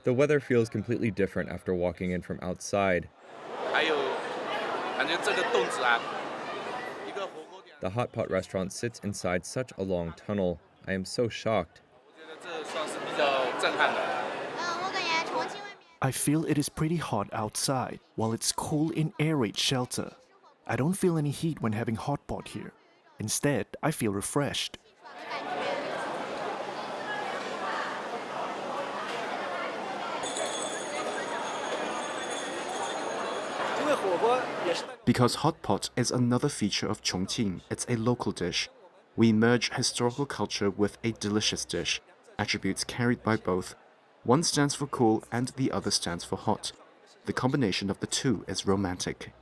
The weather feels completely different after walking in from outside. The hotpot restaurant sits inside such a long tunnel. I am so shocked. I feel it is pretty hot outside, while it's cool in air raid shelter. I don't feel any heat when having hotpot here. Instead, I feel refreshed. Because hotpot is another feature of Chongqing, it's a local dish. We merge historical culture with a delicious dish, attributes carried by both. One stands for cool and the other stands for hot. The combination of the two is romantic.